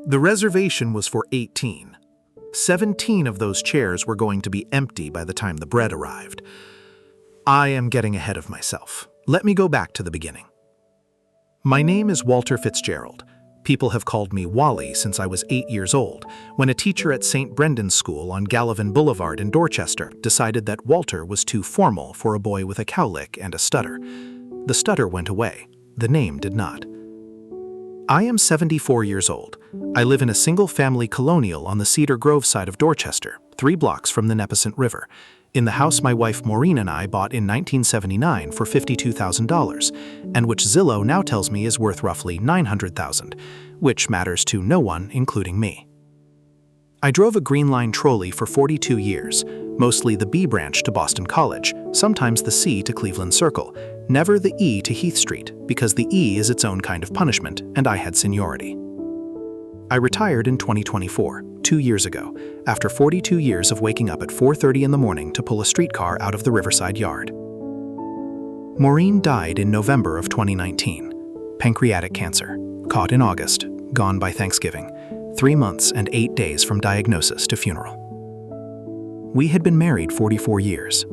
The reservation was for 18. 17 of those chairs were going to be empty by the time the bread arrived. I am getting ahead of myself. Let me go back to the beginning. My name is Walter Fitzgerald. People have called me Wally since I was 8 years old, when a teacher at St. Brendan's School on Gallivan Boulevard in Dorchester decided that Walter was too formal for a boy with a cowlick and a stutter. The stutter went away. The name did not. I am 74 years old. I live in a single-family colonial on the Cedar Grove side of Dorchester, 3 blocks from the Nipissing River, in the house my wife Maureen and I bought in 1979 for $52,000, and which Zillow now tells me is worth roughly $900,000, which matters to no one, including me. I drove a Green Line trolley for 42 years, mostly the B branch to Boston College, sometimes the C to Cleveland Circle, never the E to Heath Street, because the E is its own kind of punishment, and I had seniority. I retired in 2024, 2 years ago, after 42 years of waking up at 4:30 in the morning to pull a streetcar out of the Riverside Yard. Maureen died in November of 2019. Pancreatic cancer, caught in August, gone by Thanksgiving, 3 months and 8 days from diagnosis to funeral. We had been married 44 years.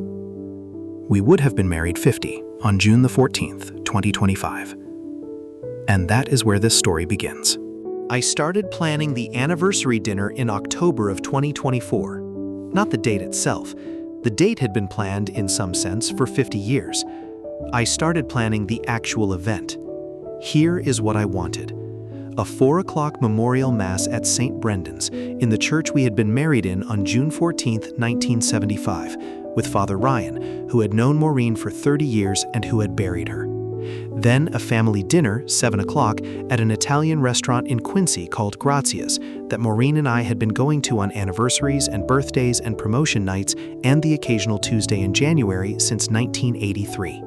We would have been married 50 on June the 14th, 2025. And that is where this story begins. I started planning the anniversary dinner in October of 2024. Not the date itself. The date had been planned, in some sense, for 50 years. I started planning the actual event. Here is what I wanted. A 4 o'clock memorial mass at St. Brendan's, in the church we had been married in on June 14, 1975, with Father Ryan, who had known Maureen for 30 years and who had buried her. Then a family dinner, 7 o'clock, at an Italian restaurant in Quincy called Grazia's that Maureen and I had been going to on anniversaries and birthdays and promotion nights and the occasional Tuesday in January since 1983.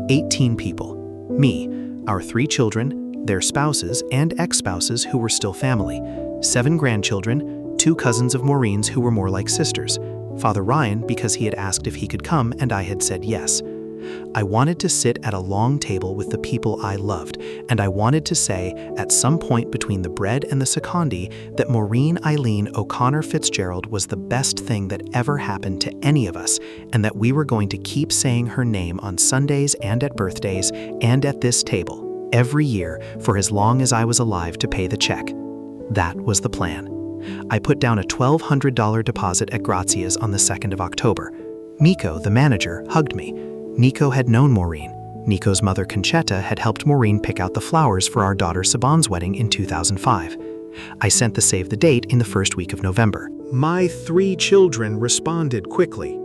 18 people. Me, our 3 children, their spouses and ex-spouses who were still family, 7 grandchildren, 2 cousins of Maureen's who were more like sisters, Father Ryan because he had asked if he could come and I had said yes. I wanted to sit at a long table with the people I loved, and I wanted to say, at some point between the bread and the secondi, that Maureen O'Connor Fitzgerald was the best thing that ever happened to any of us, and that we were going to keep saying her name on Sundays and at birthdays and at this table, every year, for as long as I was alive to pay the check. That was the plan. I put down a $1,200 deposit at Grazia's on the 2nd of October. Nico, the manager, hugged me. Nico had known Maureen. Nico's mother, Conchetta, had helped Maureen pick out the flowers for our daughter Saban's wedding in 2005. I sent the save the date in the first week of November. My 3 children responded quickly.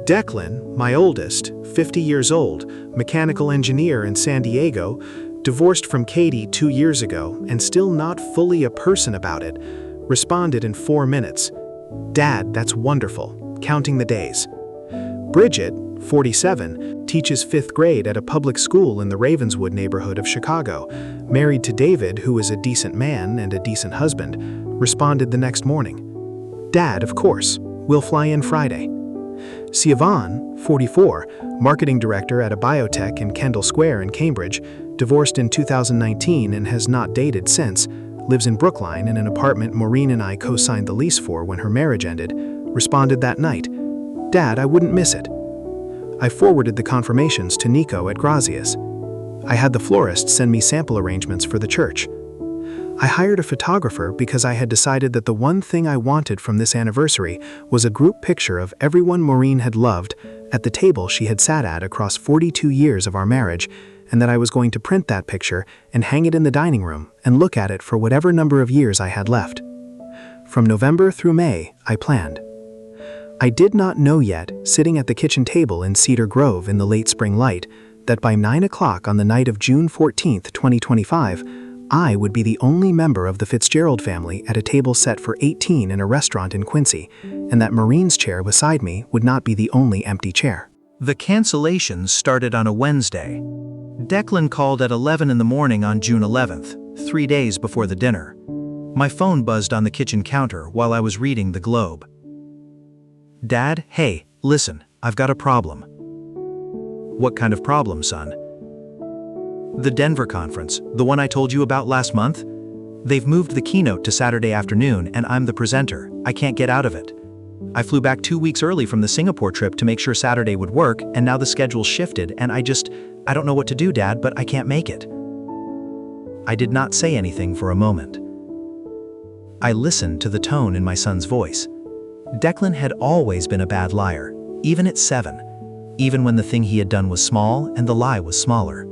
Declan, my oldest, 50 years old, mechanical engineer in San Diego, divorced from Katie 2 years ago and still not fully a person about it, responded in 4 minutes. Dad, that's wonderful. Counting the days. Bridget, 47, teaches 5th grade at a public school in the Ravenswood neighborhood of Chicago, married to David, who is a decent man and a decent husband, responded the next morning. Dad, of course. We'll fly in Friday. Siobhan, 44, marketing director at a biotech in Kendall Square in Cambridge, divorced in 2019 and has not dated since, lives in Brookline in an apartment Maureen and I co-signed the lease for when her marriage ended, responded that night. Dad, I wouldn't miss it. I forwarded the confirmations to Nico at Grazia's. I had the florist send me sample arrangements for the church. I hired a photographer because I had decided that the one thing I wanted from this anniversary was a group picture of everyone Maureen had loved at the table she had sat at across 42 years of our marriage, and that I was going to print that picture and hang it in the dining room and look at it for whatever number of years I had left. From November through May, I planned. I did not know yet, sitting at the kitchen table in Cedar Grove in the late spring light, that by 9 o'clock on the night of June 14, 2025, I would be the only member of the Fitzgerald family at a table set for 18 in a restaurant in Quincy, and that Maureen's chair beside me would not be the only empty chair. The cancellations started on a Wednesday. Declan called at 11 in the morning on June 11th, 3 days before the dinner. My phone buzzed on the kitchen counter while I was reading the Globe. Dad, hey, listen, I've got a problem. What kind of problem, son? The Denver conference, the one I told you about last month? They've moved the keynote to Saturday afternoon and I'm the presenter. I can't get out of it. I flew back 2 weeks early from the Singapore trip to make sure Saturday would work, and now the schedule's shifted and I don't know what to do, Dad, but I can't make it. I did not say anything for a moment. I listened to the tone in my son's voice. Declan had always been a bad liar, even at 7, even when the thing he had done was small and the lie was smaller.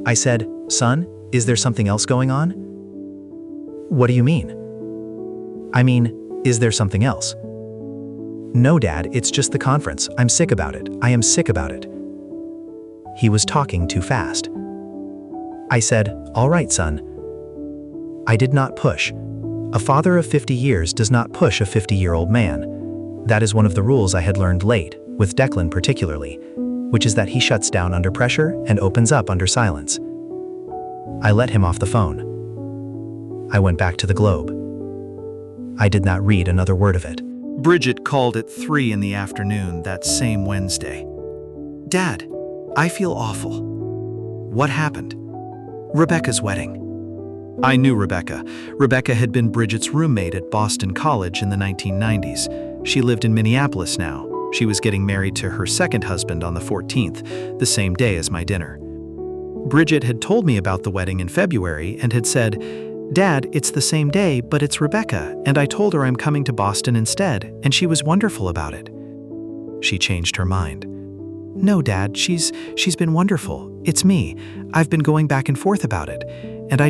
I said, "Son, is there something else going on?" "What do you mean?" "I mean, is there something else?" "No, Dad, it's just the conference. I'm sick about it. I am sick about it." He was talking too fast. I said, "All right, son." I did not push. A father of 50 years does not push a 50-year-old man. That is one of the rules I had learned late, with Declan particularly, which is that he shuts down under pressure and opens up under silence. I let him off the phone. I went back to the Globe. I did not read another word of it. Bridget called at 3 in the afternoon that same Wednesday. "Dad, I feel awful." "What happened?" "Rebecca's wedding." I knew Rebecca. Rebecca had been Bridget's roommate at Boston College in the 1990s. She lived in Minneapolis now. She was getting married to her second husband on the 14th, the same day as my dinner. Bridget had told me about the wedding in February and had said, "Dad, it's the same day, but it's Rebecca, and I told her I'm coming to Boston instead, and she was wonderful about it." She changed her mind. "No, Dad, she's been wonderful. It's me. I've been going back and forth about it. And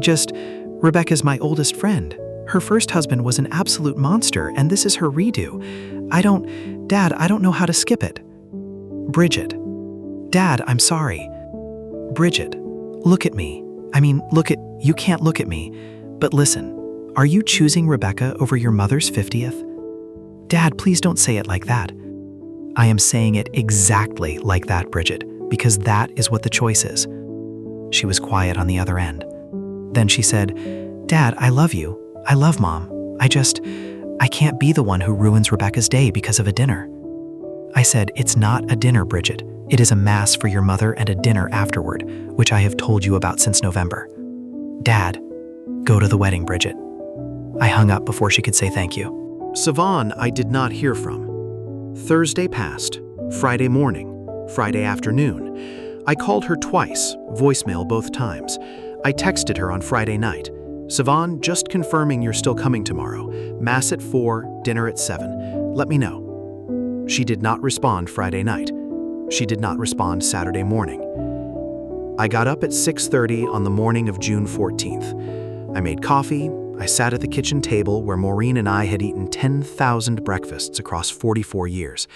Rebecca's my oldest friend. Her first husband was an absolute monster, and this is her redo. Dad, I don't know how to skip it." "Bridget." "Dad, I'm sorry." "Bridget, look at me. You can't look at me. But listen, are you choosing Rebecca over your mother's 50th? "Dad, please don't say it like that." "I am saying it exactly like that, Bridget, because that is what the choice is." She was quiet on the other end. Then she said, "Dad, I love you. I love Mom. I can't be the one who ruins Rebecca's day because of a dinner." I said, "It's not a dinner, Bridget. It is a mass for your mother and a dinner afterward, which I have told you about since November." "Dad, go to the wedding, Bridget." I hung up before she could say thank you. Savon I did not hear from. Thursday passed, Friday morning, Friday afternoon. I called her twice, voicemail both times. I texted her on Friday night. "Savon, just confirming you're still coming tomorrow. Mass at 4, dinner at 7. Let me know." She did not respond Friday night. She did not respond Saturday morning. I got up at 6:30 on the morning of June 14th. I made coffee. I sat at the kitchen table where Maureen and I had eaten 10,000 breakfasts across 44 years.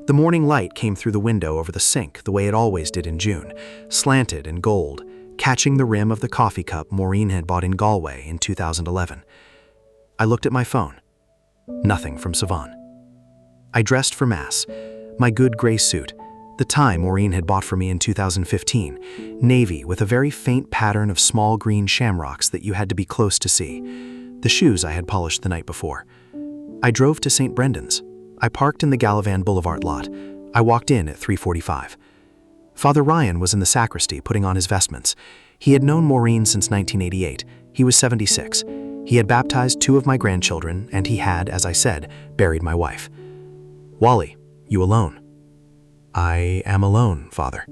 The morning light came through the window over the sink the way it always did in June, slanted and gold, catching the rim of the coffee cup Maureen had bought in Galway in 2011. I looked at my phone. Nothing from Savon. I dressed for Mass, my good gray suit, the tie Maureen had bought for me in 2015, navy with a very faint pattern of small green shamrocks that you had to be close to see, the shoes I had polished the night before. I drove to St. Brendan's. I parked in the Gallivan Boulevard lot. I walked in at 3:45. Father Ryan was in the sacristy putting on his vestments. He had known Maureen since 1988. He was 76. He had baptized 2 of my grandchildren, and he had, as I said, buried my wife. "Wally, you alone?" "I am alone, Father."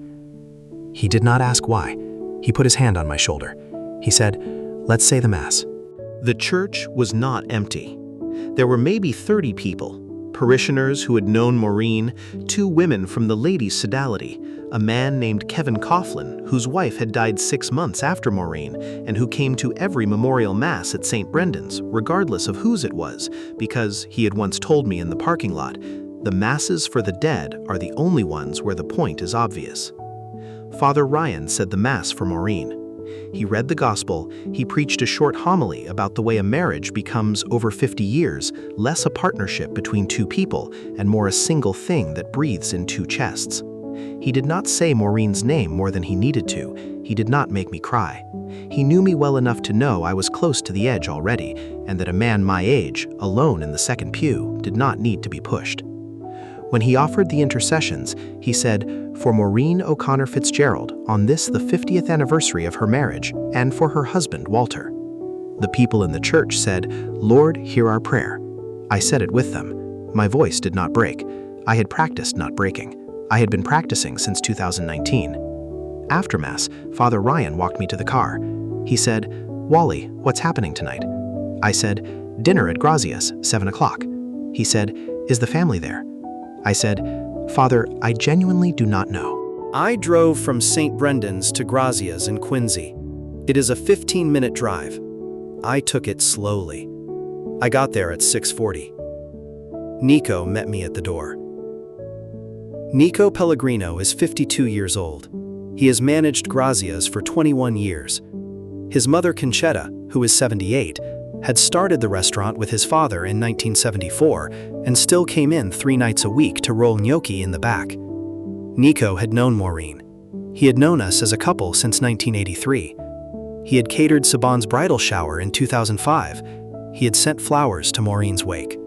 He did not ask why. He put his hand on my shoulder. He said, "Let's say the Mass." The church was not empty. There were maybe 30 people, parishioners who had known Maureen, 2 women from the ladies' sodality, a man named Kevin Coughlin, whose wife had died 6 months after Maureen, and who came to every memorial Mass at St. Brendan's, regardless of whose it was, because he had once told me in the parking lot, "The Masses for the dead are the only ones where the point is obvious." Father Ryan said the Mass for Maureen. He read the Gospel. He preached a short homily about the way a marriage becomes, over 50 years, less a partnership between 2 people and more a single thing that breathes in 2 chests. He did not say Maureen's name more than he needed to. He did not make me cry. He knew me well enough to know I was close to the edge already, and that a man my age, alone in the second pew, did not need to be pushed. When he offered the intercessions, he said, "For Maureen O'Connor Fitzgerald, on this the 50th anniversary of her marriage, and for her husband, Walter." The people in the church said, "Lord, hear our prayer." I said it with them. My voice did not break. I had practiced not breaking. I had been practicing since 2019. After Mass, Father Ryan walked me to the car. He said, "Wally, what's happening tonight?" I said, "Dinner at Grazia's, 7 o'clock." He said, "Is the family there?" I said, "Father, I genuinely do not know." I drove from St. Brendan's to Grazia's in Quincy. It is a 15-minute drive. I took it slowly. I got there at 6:40. Nico met me at the door. Nico Pellegrino is 52 years old. He has managed Grazia's for 21 years. His mother Concetta, who is 78, had started the restaurant with his father in 1974 and still came in 3 nights a week to roll gnocchi in the back. Nico had known Maureen. He had known us as a couple since 1983. He had catered Saban's bridal shower in 2005. He had sent flowers to Maureen's wake.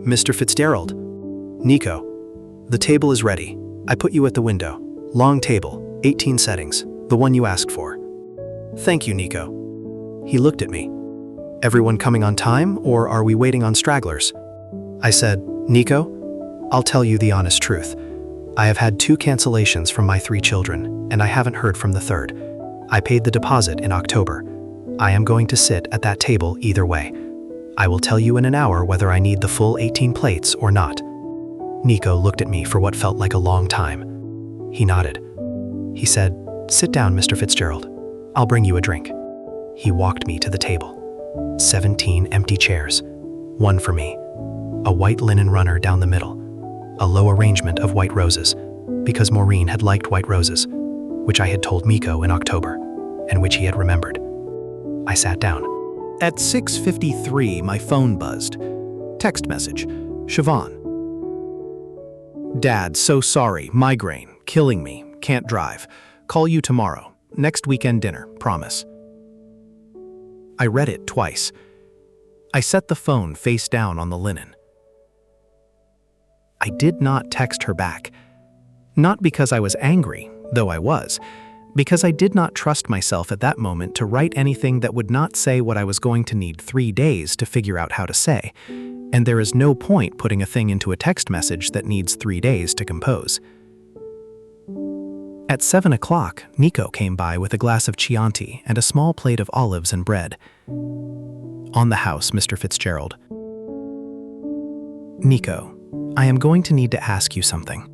"Mr. Fitzgerald." "Nico, the table is ready. I put you at the window. Long table, 18 settings, the one you asked for." "Thank you, Nico." He looked at me. "Everyone coming on time, or are we waiting on stragglers?" I said, "Nico, I'll tell you the honest truth. I have had 2 cancellations from my 3 children, and I haven't heard from the 3rd. I paid the deposit in October. I am going to sit at that table either way. I will tell you in an hour whether I need the full 18 plates or not." Nico looked at me for what felt like a long time. He nodded. He said, "Sit down, Mr. Fitzgerald. I'll bring you a drink." He walked me to the table. 17 empty chairs. 1 for me. A white linen runner down the middle. A low arrangement of white roses, because Maureen had liked white roses, which I had told Nico in October, and which he had remembered. I sat down. At 6:53, my phone buzzed. Text message. Siobhan. "Dad, so sorry. Migraine. Killing me. Can't drive. Call you tomorrow. Next weekend dinner. Promise." I read it twice. I set the phone face down on the linen. I did not text her back. Not because I was angry, though I was, because I did not trust myself at that moment to write anything that would not say what I was going to need 3 days to figure out how to say, and there is no point putting a thing into a text message that needs 3 days to compose. At 7 o'clock, Nico came by with a glass of Chianti and a small plate of olives and bread. "On the house, Mr. Fitzgerald." "Nico, I am going to need to ask you something."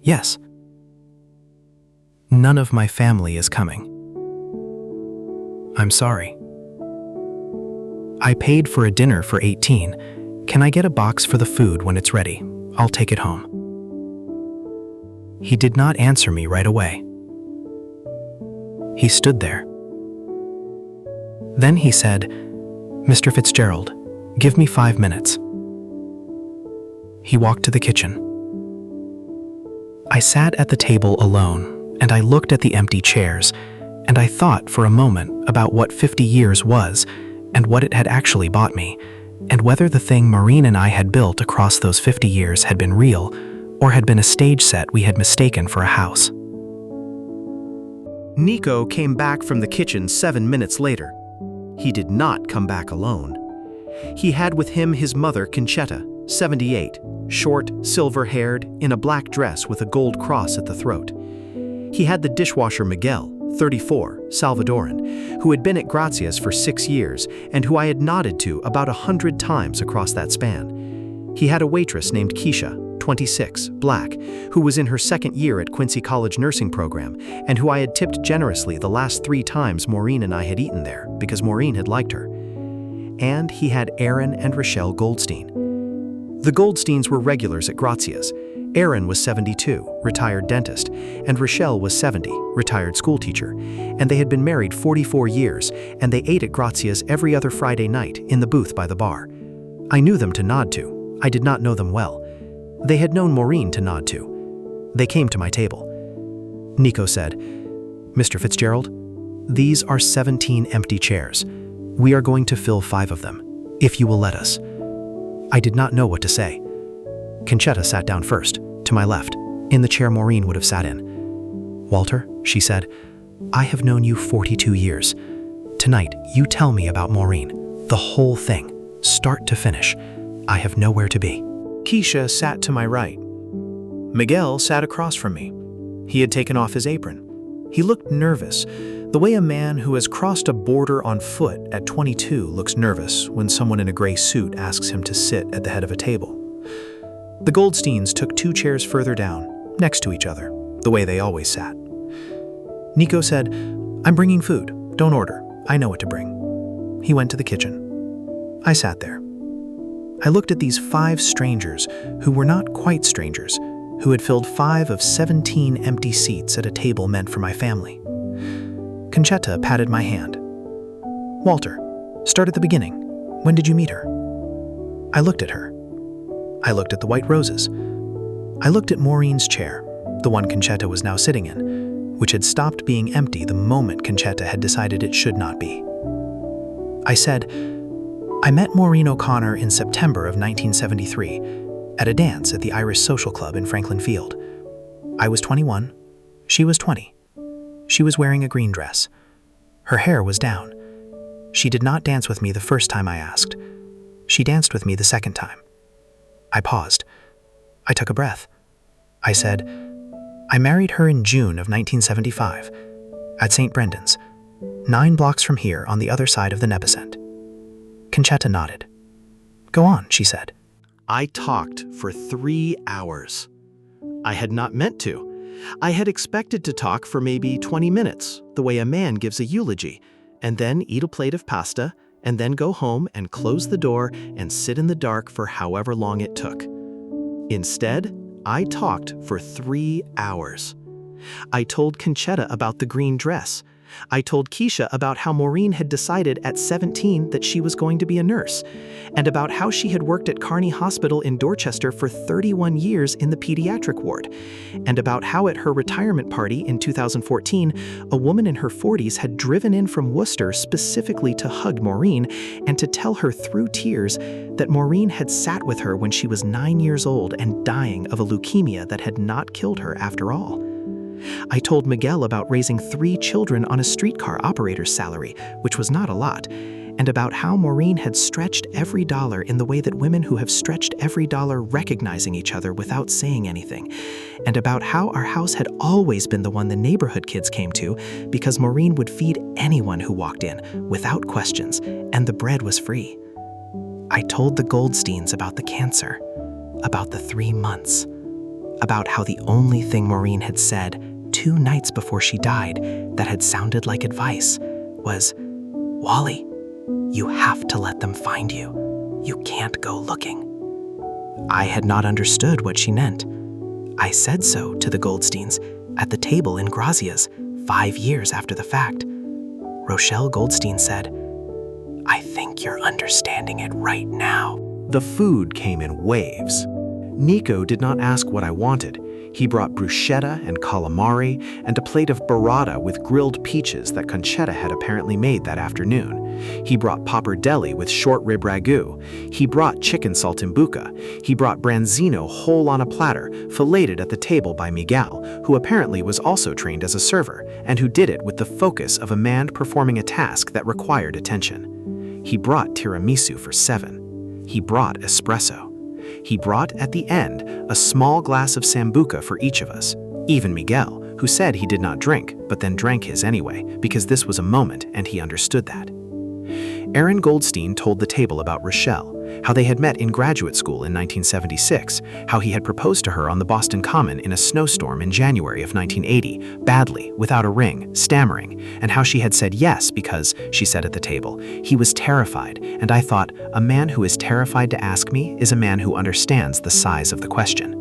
"Yes." "None of my family is coming." "I'm sorry." "I paid for a dinner for 18. Can I get a box for the food when it's ready? I'll take it home." He did not answer me right away. He stood there. Then he said, "Mr. Fitzgerald, give me 5 minutes." He walked to the kitchen. I sat at the table alone, and I looked at the empty chairs, and I thought for a moment about what 50 years was, and what it had actually bought me, and whether the thing Maureen and I had built across those 50 years had been real, or had been a stage set we had mistaken for a house. Nico came back from the kitchen 7 minutes later. He did not come back alone. He had with him his mother Concetta, 78, short, silver-haired, in a black dress with a gold cross at the throat. He had the dishwasher Miguel, 34, Salvadoran, who had been at Grazia's for 6 years and who I had nodded to about 100 times across that span. He had a waitress named Keisha, 26, black, who was in her 2nd year at Quincy College nursing program and who I had tipped generously the last 3 times Maureen and I had eaten there because Maureen had liked her. And he had Aaron and Rochelle Goldstein. The Goldsteins were regulars at Grazia's. Aaron was 72, retired dentist, and Rochelle was 70, retired schoolteacher, and they had been married 44 years, and they ate at Grazia's every other Friday night in the booth by the bar. I knew them to nod to. I did not know them well. They had known Maureen to nod to. They came to my table. Nico said, "Mr. Fitzgerald, these are 17 empty chairs. We are going to fill 5 of them, if you will let us." I did not know what to say. Concetta sat down first, to my left, in the chair Maureen would have sat in. "Walter," she said, "I have known you 42 years. Tonight, you tell me about Maureen. The whole thing, start to finish. I have nowhere to be." Keisha sat to my right. Miguel sat across from me. He had taken off his apron. He looked nervous, the way a man who has crossed a border on foot at 22 looks nervous when someone in a gray suit asks him to sit at the head of a table. The Goldsteins took 2 chairs further down, next to each other, the way they always sat. Nico said, "I'm bringing food. Don't order. I know what to bring." He went to the kitchen. I sat there. I looked at these 5 strangers who were not quite strangers, who had filled 5 of 17 empty seats at a table meant for my family. Conchetta patted my hand. "Walter, start at the beginning. When did you meet her?" I looked at her. I looked at the white roses. I looked at Maureen's chair, the one Conchetta was now sitting in, which had stopped being empty the moment Conchetta had decided it should not be. I said, "I met Maureen O'Connor in September of 1973 at a dance at the Irish Social Club in Franklin Field. I was 21. She was 20. She was wearing a green dress. Her hair was down. She did not dance with me the first time I asked. She danced with me the second time." I paused. I took a breath. I said, "I married her in June of 1975 at St. Brendan's, 9 blocks from here on the other side of the Nepiscent." Conchetta nodded. "Go on," she said. I talked for 3 hours. I had not meant to. I had expected to talk for maybe 20 minutes, the way a man gives a eulogy, and then eat a plate of pasta, and then go home and close the door and sit in the dark for however long it took. Instead, I talked for 3 hours. I told Conchetta about the green dress. I told Keisha about how Maureen had decided at 17 that she was going to be a nurse, and about how she had worked at Kearney Hospital in Dorchester for 31 years in the pediatric ward, and about how at her retirement party in 2014, a woman in her 40s had driven in from Worcester specifically to hug Maureen and to tell her through tears that Maureen had sat with her when she was 9 years old and dying of a leukemia that had not killed her after all. I told Miguel about raising 3 children on a streetcar operator's salary, which was not a lot, and about how Maureen had stretched every dollar in the way that women who have stretched every dollar recognizing each other without saying anything, and about how our house had always been the one the neighborhood kids came to because Maureen would feed anyone who walked in, without questions, and the bread was free. I told the Goldsteins about the cancer, about the 3 months, about how the only thing Maureen had said 2 nights before she died that had sounded like advice was, "Wally, you have to let them find you. You can't go looking." I had not understood what she meant. I said so to the Goldsteins at the table in Grazia's 5 years after the fact. Rochelle Goldstein said, "I think you're understanding it right now." The food came in waves. Nico did not ask what I wanted. He brought bruschetta and calamari and a plate of burrata with grilled peaches that Conchetta had apparently made that afternoon. He brought pappardelle with short rib ragu. He brought chicken saltimbocca. He brought branzino whole on a platter, filleted at the table by Miguel, who apparently was also trained as a server, and who did it with the focus of a man performing a task that required attention. He brought tiramisu for 7. He brought espresso. He brought, at the end, a small glass of sambuca for each of us, even Miguel, who said he did not drink, but then drank his anyway, because this was a moment and he understood that. Aaron Goldstein told the table about Rochelle, how they had met in graduate school in 1976, how he had proposed to her on the Boston Common in a snowstorm in January of 1980, badly, without a ring, stammering, and how she had said yes because, she said at the table, he was terrified, and I thought, a man who is terrified to ask me is a man who understands the size of the question.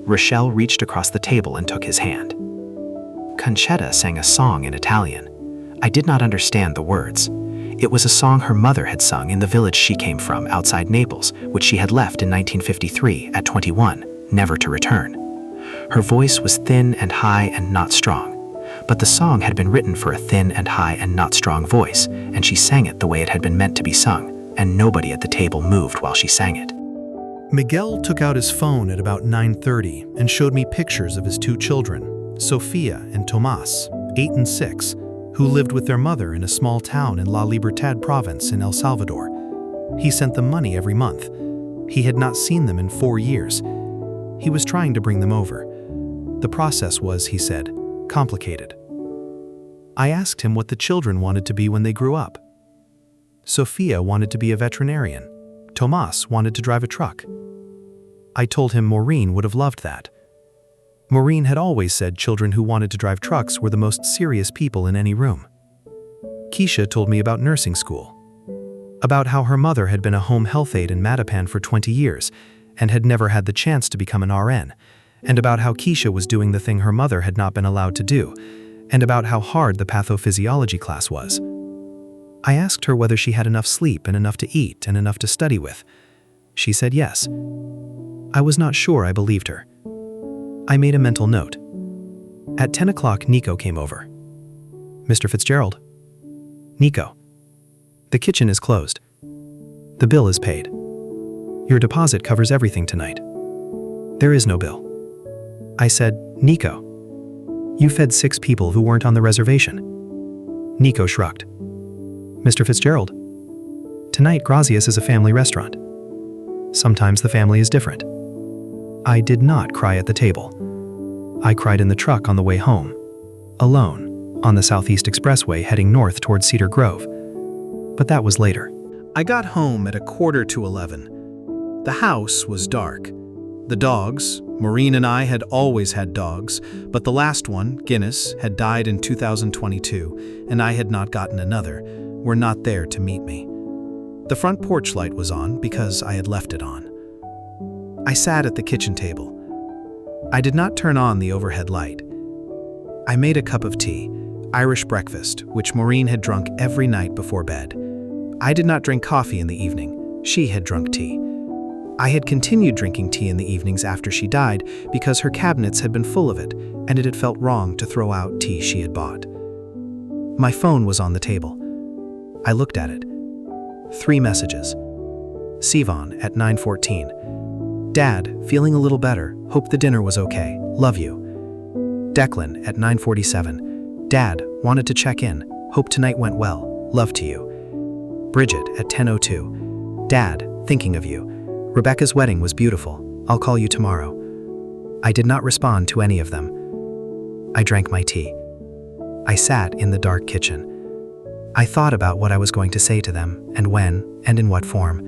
Rochelle reached across the table and took his hand. Conchetta sang a song in Italian. I did not understand the words. It was a song her mother had sung in the village she came from outside Naples, which she had left in 1953 at 21, never to return. Her voice was thin and high and not strong, but the song had been written for a thin and high and not strong voice, and she sang it the way it had been meant to be sung, and nobody at the table moved while she sang it. Miguel took out his phone at about 9:30 and showed me pictures of his 2 children, Sophia and Tomas, 8 and 6, who lived with their mother in a small town in La Libertad province in El Salvador. He sent them money every month. He had not seen them in 4 years. He was trying to bring them over. The process was, he said, complicated. I asked him what the children wanted to be when they grew up. Sophia wanted to be a veterinarian. Tomas wanted to drive a truck. I told him Maureen would have loved that. Maureen had always said children who wanted to drive trucks were the most serious people in any room. Keisha told me about nursing school, about how her mother had been a home health aide in Mattapan for 20 years and had never had the chance to become an RN, and about how Keisha was doing the thing her mother had not been allowed to do, and about how hard the pathophysiology class was. I asked her whether she had enough sleep and enough to eat and enough to study with. She said yes. I was not sure I believed her. I made a mental note. At 10 o'clock, Nico came over. Mr. Fitzgerald. Nico. The kitchen is closed. The bill is paid. Your deposit covers everything tonight. There is no bill. I said, Nico, you fed 6 people who weren't on the reservation. Nico shrugged. Mr. Fitzgerald, tonight Grazia's is a family restaurant. Sometimes the family is different. I did not cry at the table. I cried in the truck on the way home, alone, on the Southeast Expressway heading north towards Cedar Grove. But that was later. I got home at 11:15. The house was dark. The dogs, Maureen and I had always had dogs, but the last one, Guinness, had died in 2022, and I had not gotten another, were not there to meet me. The front porch light was on because I had left it on. I sat at the kitchen table. I did not turn on the overhead light. I made a cup of tea, Irish breakfast, which Maureen had drunk every night before bed. I did not drink coffee in the evening. She had drunk tea. I had continued drinking tea in the evenings after she died because her cabinets had been full of it, and it had felt wrong to throw out tea she had bought. My phone was on the table. I looked at it. 3 messages. Sivan at 9:14. Dad, feeling a little better. Hope the dinner was okay. Love you. Declan at 9:47. Dad, wanted to check in. Hope tonight went well. Love to you. Bridget at 10:02. Dad, thinking of you. Rebecca's wedding was beautiful. I'll call you tomorrow. I did not respond to any of them. I drank my tea. I sat in the dark kitchen. I thought about what I was going to say to them, and when, and in what form.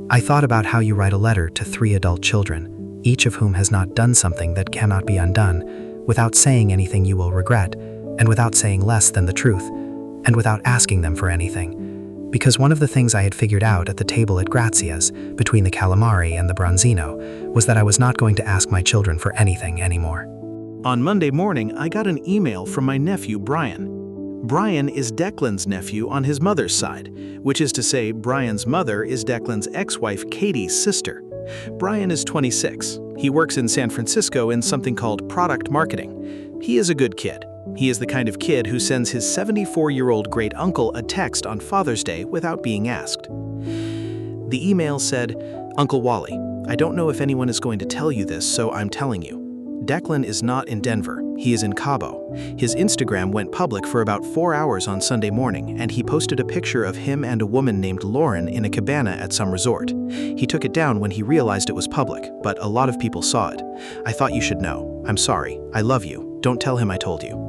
I thought about how you write a letter to 3 adult children, each of whom has not done something that cannot be undone, without saying anything you will regret, and without saying less than the truth, and without asking them for anything. Because one of the things I had figured out at the table at Grazia's, between the calamari and the branzino, was that I was not going to ask my children for anything anymore. On Monday morning, I got an email from my nephew, Brian. Brian is Declan's nephew on his mother's side, which is to say Brian's mother is Declan's ex-wife Katie's sister. Brian is 26. He works in San Francisco in something called product marketing. He is a good kid. He is the kind of kid who sends his 74-year-old great uncle a text on Father's Day without being asked. The email said, Uncle Wally, I don't know if anyone is going to tell you this, so I'm telling you. Declan is not in Denver. He is in Cabo. His Instagram went public for about 4 hours on Sunday morning, and he posted a picture of him and a woman named Lauren in a cabana at some resort. He took it down when he realized it was public, but a lot of people saw it. I thought you should know. I'm sorry. I love you. Don't tell him I told you.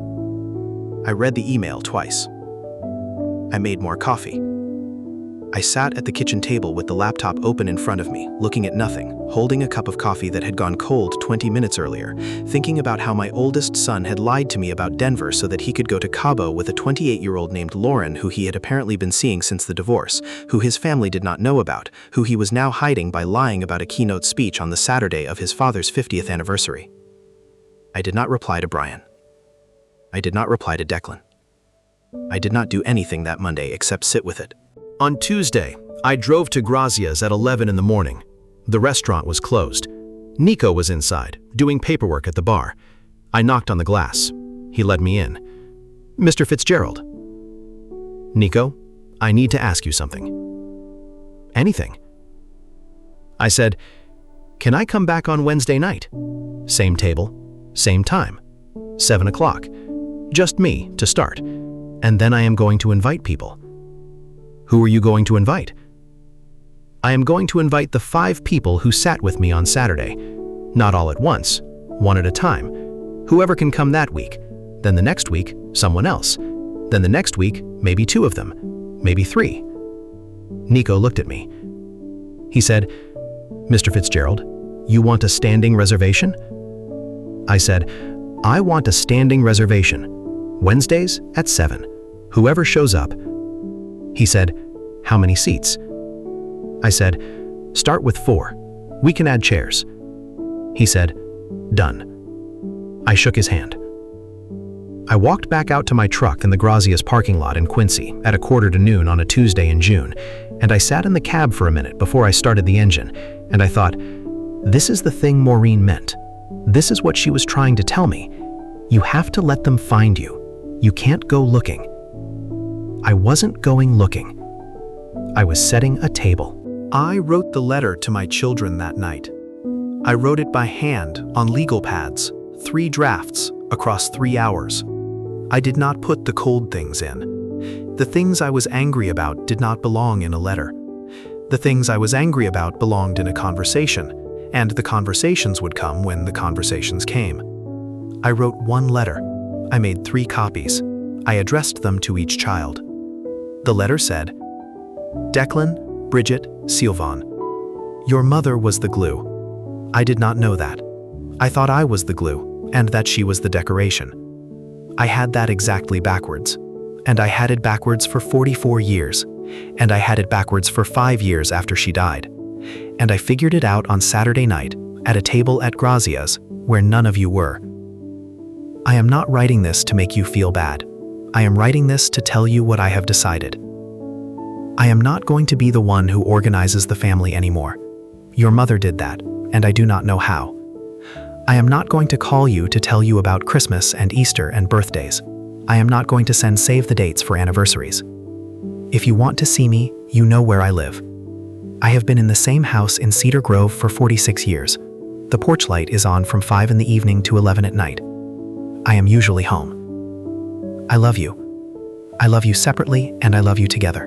I read the email twice. I made more coffee. I sat at the kitchen table with the laptop open in front of me, looking at nothing, holding a cup of coffee that had gone cold 20 minutes earlier, thinking about how my oldest son had lied to me about Denver so that he could go to Cabo with a 28-year-old named Lauren who he had apparently been seeing since the divorce, who his family did not know about, who he was now hiding by lying about a keynote speech on the Saturday of his father's 50th anniversary. I did not reply to Brian. I did not reply to Declan. I did not do anything that Monday except sit with it. On Tuesday, I drove to Grazia's at 11 in the morning. The restaurant was closed. Nico was inside, doing paperwork at the bar. I knocked on the glass. He let me in. Mr. Fitzgerald. Nico, I need to ask you something. Anything. I said, can I come back on Wednesday night? Same table, same time, 7 o'clock. Just me to start. And then I am going to invite people. Who are you going to invite? I am going to invite the 5 people who sat with me on Saturday. Not all at once, one at a time. Whoever can come that week. Then the next week, someone else. Then the next week, maybe 2 of them, maybe 3. Nico looked at me. He said, "Mr. Fitzgerald, you want a standing reservation?" I said, "I want a standing reservation. Wednesdays at 7. Whoever shows up." He said, "How many seats?" I said, "Start with 4. We can add chairs." He said, "Done." I shook his hand. I walked back out to my truck in the Grazia's parking lot in Quincy at 11:45 on a Tuesday in June, and I sat in the cab for a minute before I started the engine, and I thought, this is the thing Maureen meant. This is what she was trying to tell me. You have to let them find you. You can't go looking. I wasn't going looking. I was setting a table. I wrote the letter to my children that night. I wrote it by hand on legal pads, 3 drafts across 3 hours. I did not put the cold things in. The things I was angry about did not belong in a letter. The things I was angry about belonged in a conversation, and the conversations would come when the conversations came. I wrote 1 letter. I made 3 copies. I addressed them to each child. The letter said, "Declan, Bridget, Sylvain, your mother was the glue. I did not know that. I thought I was the glue, and that she was the decoration. I had that exactly backwards. And I had it backwards for 44 years. And I had it backwards for 5 years after she died. And I figured it out on Saturday night at a table at Grazia's where none of you were. I am not writing this to make you feel bad. I am writing this to tell you what I have decided. I am not going to be the one who organizes the family anymore. Your mother did that, and I do not know how. I am not going to call you to tell you about Christmas and Easter and birthdays. I am not going to send save the dates for anniversaries. If you want to see me, you know where I live. I have been in the same house in Cedar Grove for 46 years. The porch light is on from 5 in the evening to 11 at night. I am usually home. I love you. I love you separately, and I love you together.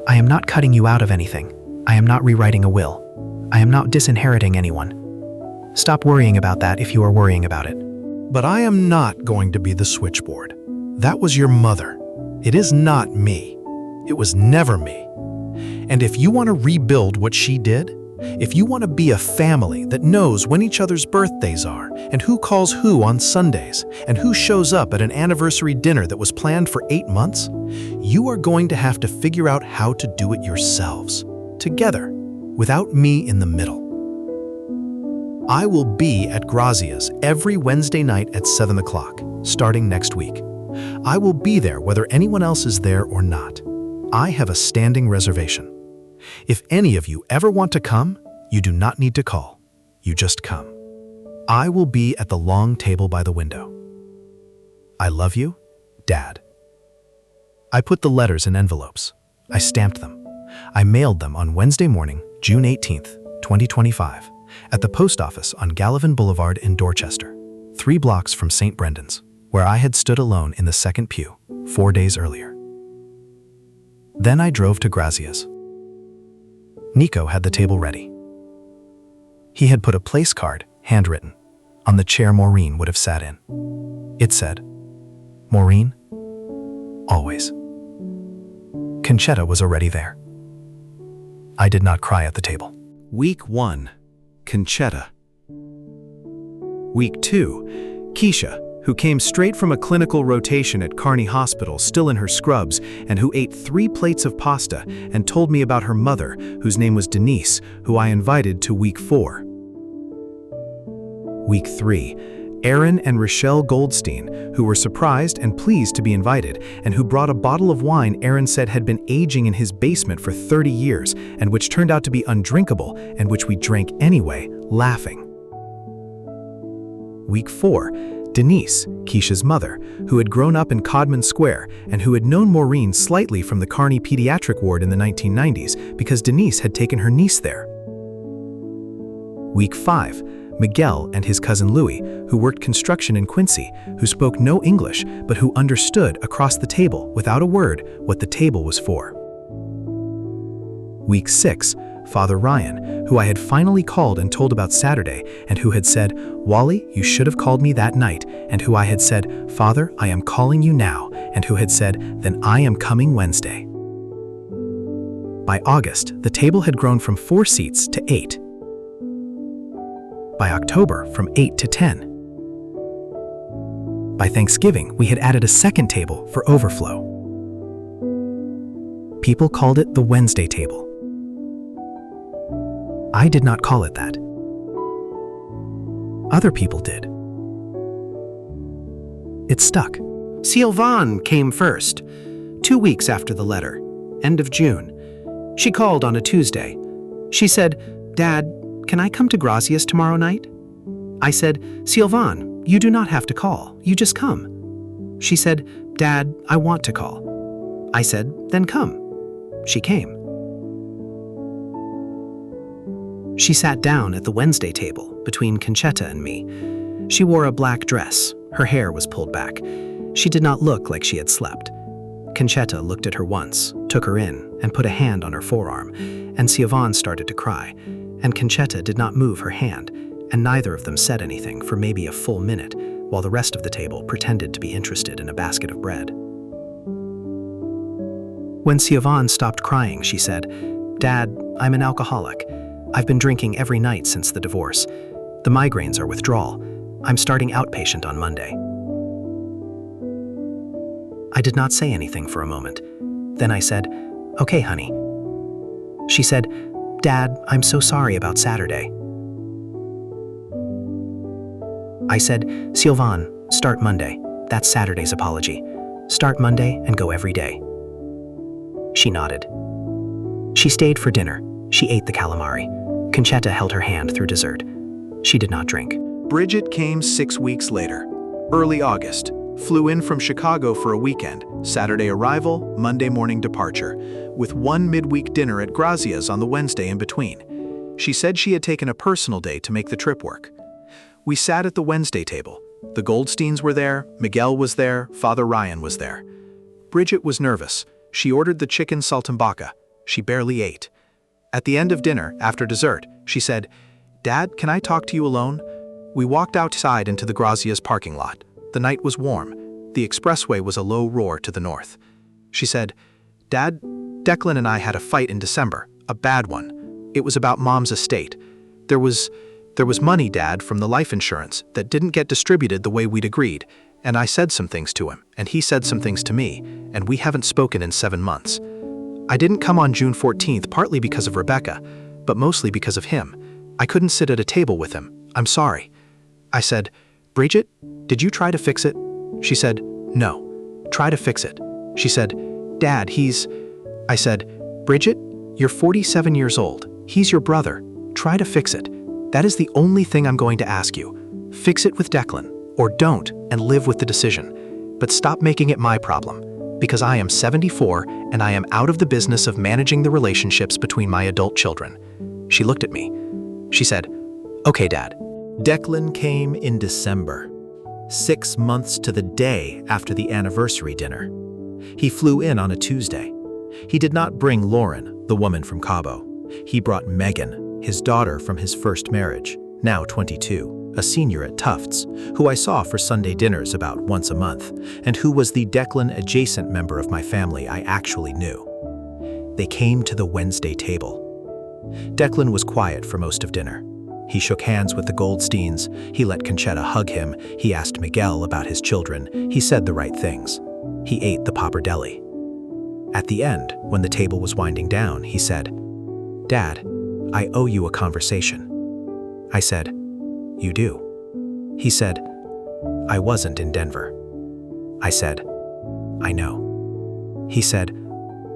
I am not cutting you out of anything. I am not rewriting a will. I am not disinheriting anyone. Stop worrying about that if you are worrying about it. But I am not going to be the switchboard. That was your mother. It is not me. It was never me. And if you want to rebuild what she did, if you want to be a family that knows when each other's birthdays are, and who calls who on Sundays, and who shows up at an anniversary dinner that was planned for 8 months, you are going to have to figure out how to do it yourselves, together, without me in the middle. I will be at Grazia's every Wednesday night at 7 o'clock, starting next week. I will be there whether anyone else is there or not. I have a standing reservation. If any of you ever want to come, you do not need to call. You just come. I will be at the long table by the window. I love you, Dad. I put the letters in envelopes. I stamped them. I mailed them on Wednesday morning, June 18th, 2025, at the post office on Gallivan Boulevard in Dorchester, 3 blocks from St. Brendan's, where I had stood alone in the second pew 4 days earlier. Then I drove to Grazia's. Nico had the table ready. He had put a place card, handwritten, on the chair Maureen would have sat in. It said, "Maureen, always." Conchetta was already there. I did not cry at the table. Week 1, Conchetta. Week 2, Keisha, who came straight from a clinical rotation at Kearney Hospital still in her scrubs and who ate 3 plates of pasta and told me about her mother, whose name was Denise, who I invited to week 4. Week 3, Aaron and Rochelle Goldstein, who were surprised and pleased to be invited and who brought a bottle of wine Aaron said had been aging in his basement for 30 years and which turned out to be undrinkable and which we drank anyway, laughing. Week 4, Denise, Keisha's mother, who had grown up in Codman Square and who had known Maureen slightly from the Kearney Pediatric Ward in the 1990s because Denise had taken her niece there. Week 5, Miguel and his cousin Louis, who worked construction in Quincy, who spoke no English but who understood across the table, without a word, what the table was for. Week 6, Father Ryan, who I had finally called and told about Saturday, and who had said, "Wally, you should have called me that night," and who I had said, "Father, I am calling you now," and who had said, "Then I am coming Wednesday." By August, the table had grown from 4 seats to 8. By October, from 8 to 10. By Thanksgiving, we had added a second table for overflow. People called it the Wednesday table. I did not call it that. Other people did. It stuck. Sylvain came first, 2 weeks after the letter, end of June. She called on a Tuesday. She said, "Dad, can I come to Grazia's tomorrow night?" I said, "Sylvain, you do not have to call. You just come." She said, "Dad, I want to call." I said, "Then come." She came. She sat down at the Wednesday table between Conchetta and me. She wore a black dress. Her hair was pulled back. She did not look like she had slept. Conchetta looked at her once, took her in, and put a hand on her forearm, and Sylvain started to cry, and Conchetta did not move her hand, and neither of them said anything for maybe a full minute, while the rest of the table pretended to be interested in a basket of bread. When Sylvain stopped crying, she said, "Dad, I'm an alcoholic. I've been drinking every night since the divorce. The migraines are withdrawal. I'm starting outpatient on Monday." I did not say anything for a moment. Then I said, "Okay, honey." She said, "Dad, I'm so sorry about Saturday." I said, "Sylvain, start Monday. That's Saturday's apology. Start Monday and go every day." She nodded. She stayed for dinner. She ate the calamari. Conchetta held her hand through dessert. She did not drink. Bridget came 6 weeks later, early August, flew in from Chicago for a weekend, Saturday arrival, Monday morning departure, with one midweek dinner at Grazia's on the Wednesday in between. She said she had taken a personal day to make the trip work. We sat at the Wednesday table. The Goldsteins were there, Miguel was there, Father Ryan was there. Bridget was nervous. She ordered the chicken saltimbocca. She barely ate. At the end of dinner, after dessert, she said, "Dad, can I talk to you alone?" We walked outside into the Grazia's parking lot. The night was warm. The expressway was a low roar to the north. She said, "Dad, Declan and I had a fight in December, a bad one. It was about Mom's estate. There was money, Dad, from the life insurance that didn't get distributed the way we'd agreed, and I said some things to him, and he said some things to me, and we haven't spoken in 7 months. I didn't come on June 14th partly because of Rebecca, but mostly because of him. I couldn't sit at a table with him. I'm sorry." I said, "Bridget, did you try to fix it?" She said, "No. Try to fix it." She said, "Dad, he's..." I said, "Bridget, you're 47 years old. He's your brother. Try to fix it. That is the only thing I'm going to ask you. Fix it with Declan, or don't, and live with the decision. But stop making it my problem, because I am 74 and I am out of the business of managing the relationships between my adult children." She looked at me. She said, "Okay, Dad." Declan came in December, 6 months to the day after the anniversary dinner. He flew in on a Tuesday. He did not bring Lauren, the woman from Cabo. He brought Megan, his daughter from his first marriage, now 22, a senior at Tufts, who I saw for Sunday dinners about once a month, and who was the Declan-adjacent member of my family I actually knew. They came to the Wednesday table. Declan was quiet for most of dinner. He shook hands with the Goldsteins. He let Conchetta hug him. He asked Miguel about his children. He said the right things. He ate the pappardelle. At the end, when the table was winding down, he said, "Dad, I owe you a conversation." I said, "You do?" He said, "I wasn't in Denver." I said, "I know." He said,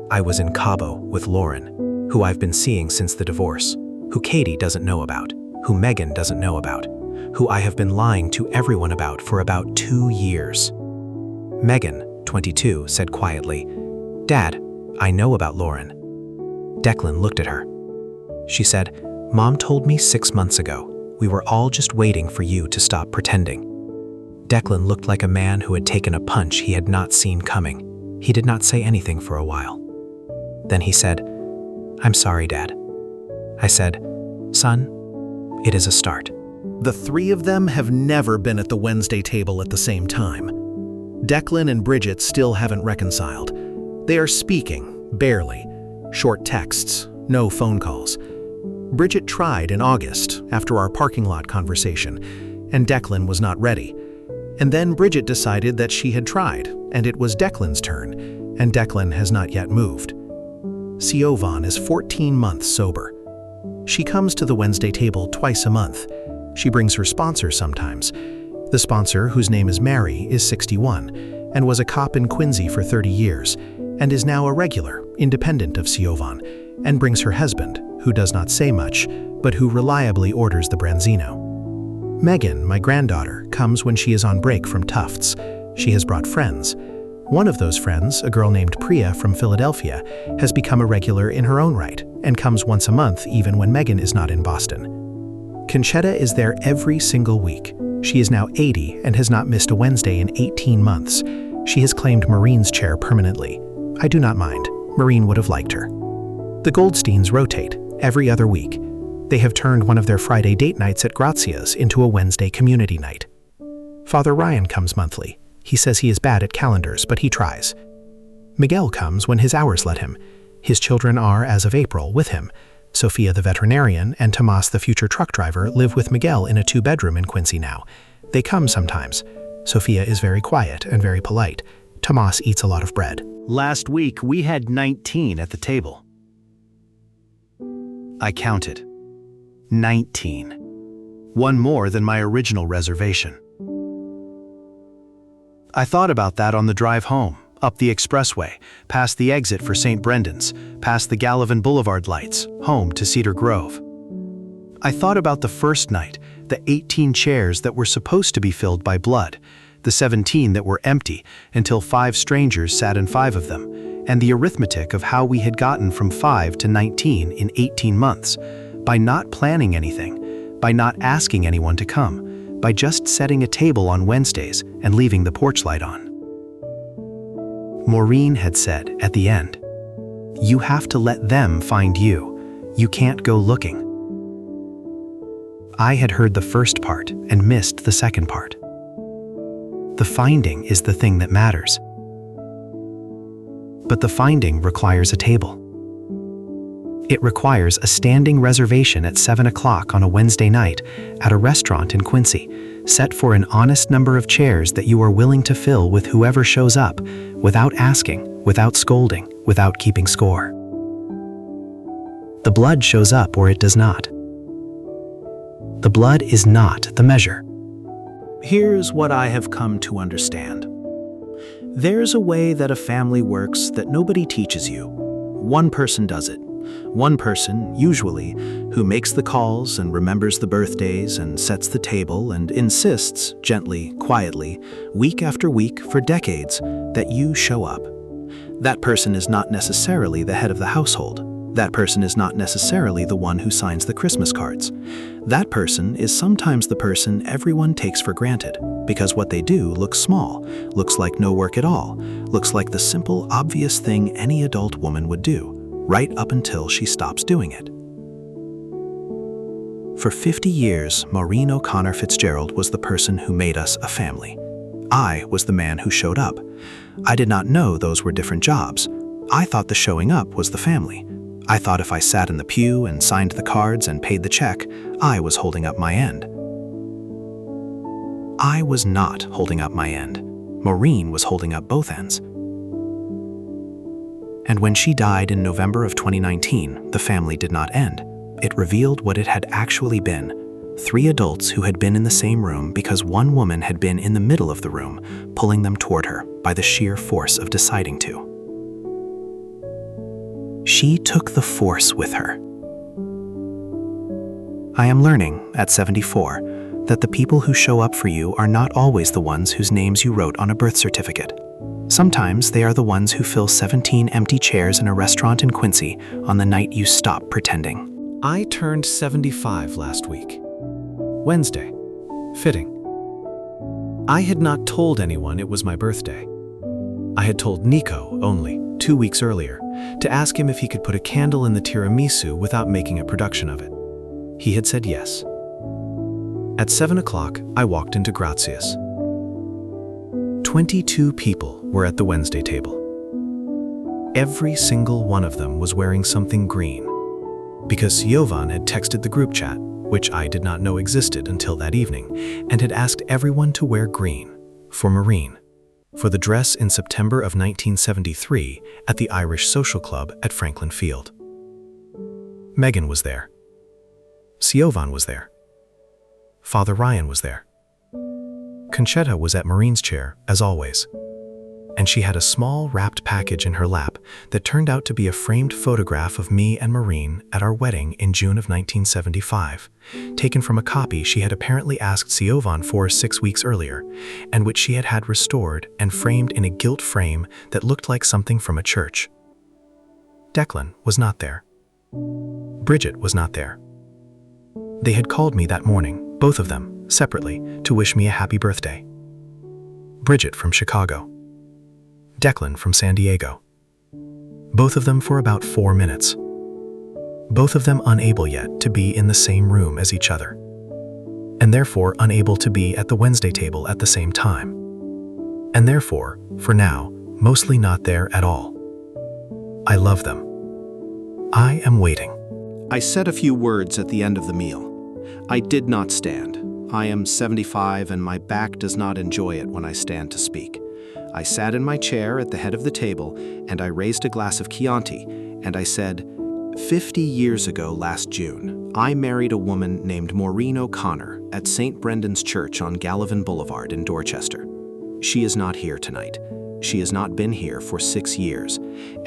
"I was in Cabo with Lauren, who I've been seeing since the divorce, who Katie doesn't know about, who Megan doesn't know about, who I have been lying to everyone about for about 2 years." Megan, 22, said quietly, "Dad, I know about Lauren." Declan looked at her. She said, "Mom told me 6 months ago. We were all just waiting for you to stop pretending." Declan looked like a man who had taken a punch he had not seen coming. He did not say anything for a while. Then he said, "I'm sorry, Dad." I said, "Son, it is a start." The three of them have never been at the Wednesday table at the same time. Declan and Bridget still haven't reconciled. They are speaking, barely. Short texts, no phone calls. Bridget tried in August, after our parking lot conversation, and Declan was not ready. And then Bridget decided that she had tried, and it was Declan's turn, and Declan has not yet moved. Siobhan is 14 months sober. She comes to the Wednesday table twice a month. She brings her sponsor sometimes. The sponsor, whose name is Mary, is 61 and was a cop in Quincy for 30 years and is now a regular, independent of Siobhan, and brings her husband, who does not say much, but who reliably orders the branzino. Megan, my granddaughter, comes when she is on break from Tufts. She has brought friends. One of those friends, a girl named Priya from Philadelphia, has become a regular in her own right and comes once a month even when Megan is not in Boston. Conchetta is there every single week. She is now 80 and has not missed a Wednesday in 18 months. She has claimed Maureen's chair permanently. I do not mind. Maureen would have liked her. The Goldsteins rotate every other week. They have turned one of their Friday date nights at Grazia's into a Wednesday community night. Father Ryan comes monthly. He says he is bad at calendars, but he tries. Miguel comes when his hours let him. His children are, as of April, with him. Sophia the veterinarian and Tomas the future truck driver live with Miguel in a 2-bedroom in Quincy now. They come sometimes. Sophia is very quiet and very polite. Tomas eats a lot of bread. Last week, we had 19 at the table. I counted. 19. One more than my original reservation. I thought about that on the drive home, up the expressway, past the exit for St. Brendan's, past the Gallivan Boulevard lights, home to Cedar Grove. I thought about the first night, the 18 chairs that were supposed to be filled by blood, the 17 that were empty until 5 strangers sat in 5 of them, and the arithmetic of how we had gotten from 5 to 19 in 18 months, by not planning anything, by not asking anyone to come, by just setting a table on Wednesdays and leaving the porch light on. Maureen had said at the end, "You have to let them find you. You can't go looking." I had heard the first part and missed the second part. The finding is the thing that matters. But the finding requires a table. It requires a standing reservation at 7 o'clock on a Wednesday night at a restaurant in Quincy, set for an honest number of chairs that you are willing to fill with whoever shows up, without asking, without scolding, without keeping score. The blood shows up or it does not. The blood is not the measure. Here's what I have come to understand. There's a way that a family works that nobody teaches you. One person does it. One person, usually, who makes the calls and remembers the birthdays and sets the table and insists, gently, quietly, week after week for decades, that you show up. That person is not necessarily the head of the household. That person is not necessarily the one who signs the Christmas cards. That person is sometimes the person everyone takes for granted, because what they do looks small, looks like no work at all, looks like the simple, obvious thing any adult woman would do, right up until she stops doing it. For 50 years, Maureen O'Connor Fitzgerald was the person who made us a family. I was the man who showed up. I did not know those were different jobs. I thought the showing up was the family. I thought if I sat in the pew and signed the cards and paid the check, I was holding up my end. I was not holding up my end. Maureen was holding up both ends. And when she died in November of 2019, the family did not end. It revealed what it had actually been. 3 adults who had been in the same room because one woman had been in the middle of the room, pulling them toward her by the sheer force of deciding to. She took the force with her. I am learning, at 74, that the people who show up for you are not always the ones whose names you wrote on a birth certificate. Sometimes they are the ones who fill 17 empty chairs in a restaurant in Quincy on the night you stop pretending. I turned 75 last week. Wednesday. Fitting. I had not told anyone it was my birthday. I had told Nico only 2 weeks earlier to ask him if he could put a candle in the tiramisu without making a production of it. He had said yes. At 7 o'clock, I walked into Grazia's. 22 people were at the Wednesday table. Every single one of them was wearing something green, because Jovan had texted the group chat, which I did not know existed until that evening, and had asked everyone to wear green for Maureen, for the dress in September of 1973 at the Irish Social Club at Franklin Field. Megan was there. Jovan was there. Father Ryan was there. Conchetta was at Maureen's chair, as always, and she had a small wrapped package in her lap that turned out to be a framed photograph of me and Maureen at our wedding in June of 1975, taken from a copy she had apparently asked Jovan for 6 weeks earlier, and which she had had restored and framed in a gilt frame that looked like something from a church. Declan was not there. Bridget was not there. They had called me that morning, both of them, separately, to wish me a happy birthday. Bridget from Chicago. Declan from San Diego. Both of them for about 4 minutes. Both of them unable yet to be in the same room as each other, and therefore unable to be at the Wednesday table at the same time, and therefore, for now, mostly not there at all. I love them. I am waiting. I said a few words at the end of the meal. I did not stand. I am 75 and my back does not enjoy it when I stand to speak. I sat in my chair at the head of the table and I raised a glass of Chianti and I said, 50 years ago last June, I married a woman named Maureen O'Connor at St. Brendan's Church on Gallivan Boulevard in Dorchester. She is not here tonight. She has not been here for 6 years,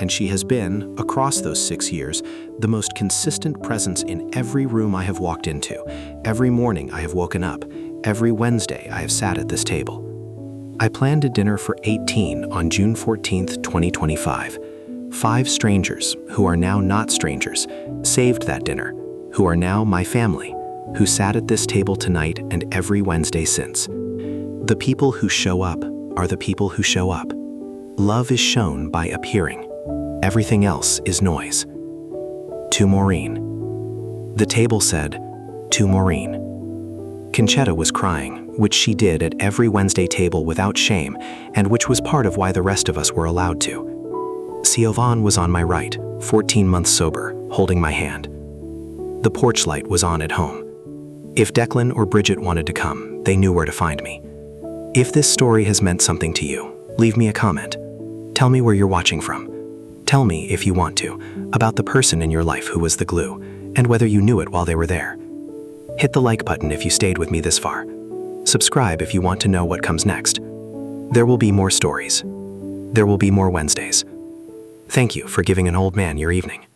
and she has been, across those 6 years, the most consistent presence in every room I have walked into, every morning I have woken up, every Wednesday I have sat at this table. I planned a dinner for 18 on June 14th, 2025. 5 strangers, who are now not strangers, saved that dinner, who are now my family, who sat at this table tonight and every Wednesday since. The people who show up are the people who show up. Love is shown by appearing. Everything else is noise. To Maureen. The table said, to Maureen. Conchetta was crying, which she did at every Wednesday table without shame, and which was part of why the rest of us were allowed to. Jovan was on my right, 14 months sober, holding my hand. The porch light was on at home. If Declan or Bridget wanted to come, they knew where to find me. If this story has meant something to you, leave me a comment. Tell me where you're watching from. Tell me, if you want to, about the person in your life who was the glue, and whether you knew it while they were there. Hit the like button if you stayed with me this far. Subscribe if you want to know what comes next. There will be more stories. There will be more Wednesdays. Thank you for giving an old man your evening.